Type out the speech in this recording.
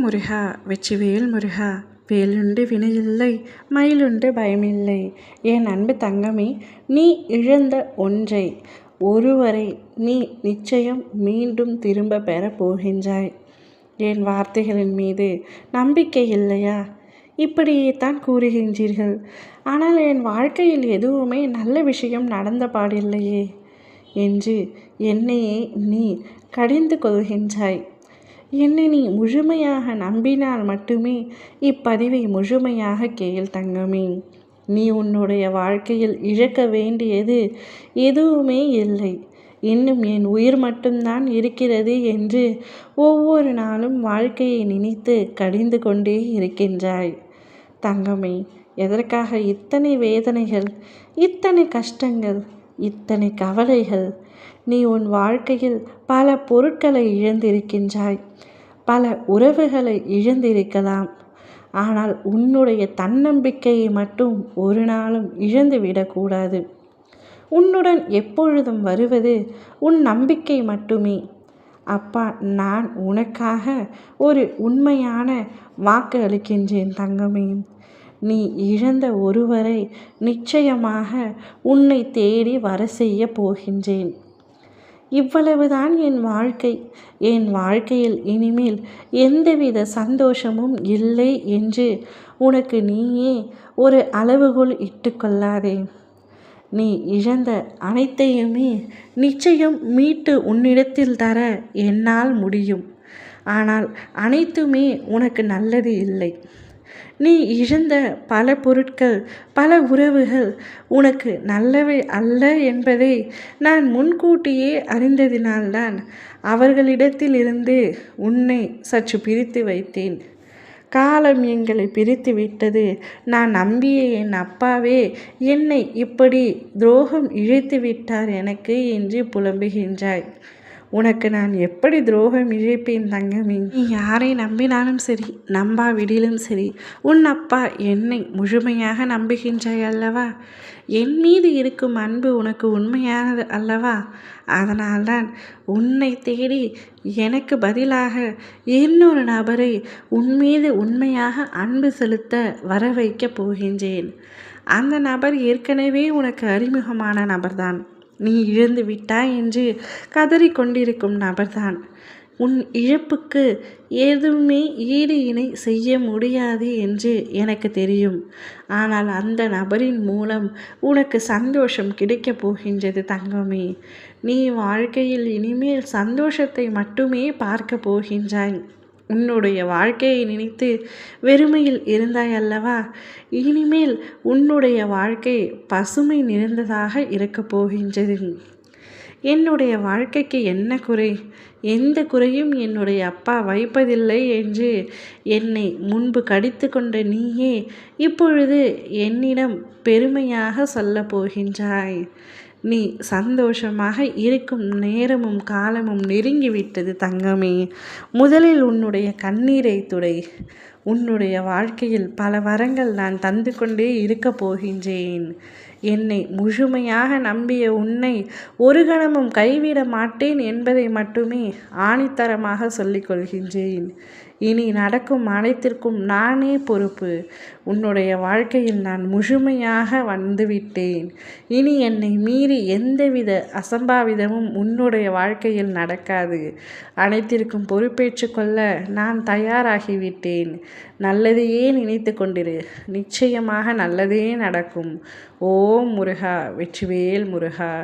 முருகா வெற்றிவேல் முருகா, வேலுண்டு வினையில்லை மயிலுண்டு பயமில்லை. என் அன்பு தங்கமே, நீ இழந்த ஒன்றை, ஒருவரை நீ நிச்சயம் மீண்டும் திரும்ப பெறப் போகின்றாய். என் வார்த்தைகளின் மீது நம்பிக்கை இல்லையா? இப்படியே தான் கூறுகின்றீர்கள். ஆனால் என் வாழ்க்கையில் எதுவுமே நல்ல விஷயம் நடந்த பாடில்லையே என்று என்னையே நீ கடிந்து கொள்கின்றாய். என்னை நீ முழுமையாக நம்பினால் மட்டுமே இப்பதிவை முழுமையாக கேள் தங்கமே. நீ உன்னுடைய வாழ்க்கையில் இழக்க வேண்டியது எதுவுமே இல்லை. இன்னும் என் உயிர் மட்டும்தான் இருக்கிறது என்று ஒவ்வொரு நாளும் வாழ்க்கையை நினைத்து கடிந்து கொண்டே இருக்கின்றாய். தங்கமே, எதற்காக இத்தனை வேதனைகள், இத்தனை கஷ்டங்கள், இத்தனை கவலைகள்? நீ உன் வாழ்க்கையில் பல பொருட்களை இழந்திருக்கின்றாய், பல உறவுகளை இழந்திருக்கலாம். ஆனால் உன்னுடைய தன்னம்பிக்கையை மட்டும் ஒரு நாளும் இழந்து விடக்கூடாது. உன்னுடன் எப்பொழுதும் வருவது உன் நம்பிக்கை மட்டுமே. அப்பா, நான் உனக்காக ஒரு உண்மையான வாக்கு அளிக்கின்றேன் தங்கமே. நீ இழந்த ஒருவரை நிச்சயமாக உன்னை தேடி வர செய்ய போகின்றேன். இவ்வளவுதான் என் வாழ்க்கை. என் வாழ்க்கையில் இனிமேல் எந்தவித சந்தோஷமும் இல்லை என்று உனக்கு நீயே ஒரு அளவுகோல் இட்டுக்கொள்ளாதே. நீ இழந்த அனைத்தையுமே நிச்சயம் மீட்டு உன்னிடத்தில் தர என்னால் முடியும். ஆனால் அனைத்துமே உனக்கு நல்லது இல்லை. நீ இழந்த பல பொருட்கள், பல உறவுகள் உனக்கு நல்லவை அல்ல என்பதை நான் முன்கூட்டியே அறிந்ததினால்தான் அவர்களிடத்திலிருந்து உன்னை சற்று பிரித்து வைத்தேன். காலம் எங்களை பிரித்து விட்டது. நான் நம்பிய என் அப்பாவே என்னை இப்படி துரோகம் இழைத்து விட்டார் எனக்கு என்று புலம்புகின்றாய். உனக்கு நான் எப்படி துரோகம் இழைப்பேன் தங்கமே? நீ யாரை நம்பினாலும் சரி, நம்பாவிடிலும் சரி, உன் அப்பா என்னை முழுமையாக நம்புகின்றாய் அல்லவா? என் மீது இருக்கும் அன்பு உனக்கு உண்மையானது அல்லவா? அதனால்தான் உன்னை தேடி எனக்கு பதிலாக இன்னொரு நபரை உன் மீது உண்மையாக அன்பு செலுத்த வர வைக்கப் போகின்றேன். அந்த நபர் ஏற்கனவே உனக்கு அறிமுகமான நபர்தான். நீ இழந்து விட்டாய் என்று கதறிக்கொண்டிருக்கும் நபர்தான். உன் இழப்புக்கு எதுவுமே ஈடு இணை செய்ய முடியாது என்று எனக்கு தெரியும். ஆனால் அந்த நபரின் மூலம் உனக்கு சந்தோஷம் கிடைக்கப் போகின்றது தங்கமே. நீ வாழ்க்கையில் இனிமேல் சந்தோஷத்தை மட்டுமே பார்க்க போகின்றாய். உன்னுடைய வாழ்க்கையை நினைத்து வெறுமையில் இருந்தாய் அல்லவா? இனிமேல் உன்னுடைய வாழ்க்கை பசுமை நிறைந்ததாக இருக்கப் போகின்றது. என்னுடைய வாழ்க்கைக்கு என்ன குறை? எந்த குறையும் என்னுடைய அப்பா வைப்பதில்லை என்று என்னை முன்பு கடித்து கொண்ட நீயே இப்பொழுது என்னிடம் பெருமையாக சொல்ல போகின்றாய். நீ சந்தோஷமாக இருக்கும் நேரமும் காலமும் நெருங்கிவிட்டது தங்கமே. முதலில் உன்னுடைய கண்ணீரை துடை. உன்னுடைய வாழ்க்கையில் பல வரங்கள் நான் தந்து கொண்டே இருக்கப் போகின்றேன். என்னை முழுமையாக நம்பிய உன்னை ஒரு கணமும் கைவிட மாட்டேன் என்பதை மட்டுமே ஆணித்தரமாக சொல்லிக் கொள்கின்றேன். இனி நடக்கும் அனைத்திற்கும் நானே பொறுப்பு. உன்னுடைய வாழ்க்கையில் நான் முழுமையாக வந்துவிட்டேன். இனி என்னை மீறி எந்தவித அசம்பாவிதமும் உன்னுடைய வாழ்க்கையில் நடக்காது. அனைத்திற்கும் பொறுப்பேற்று கொள்ள நான் தயாராகிவிட்டேன். நல்லதையே நினைத்து கொண்டிரு. நிச்சயமாக நல்லதே நடக்கும். ஓம் முருகா, வெற்றிவேல் முருகா.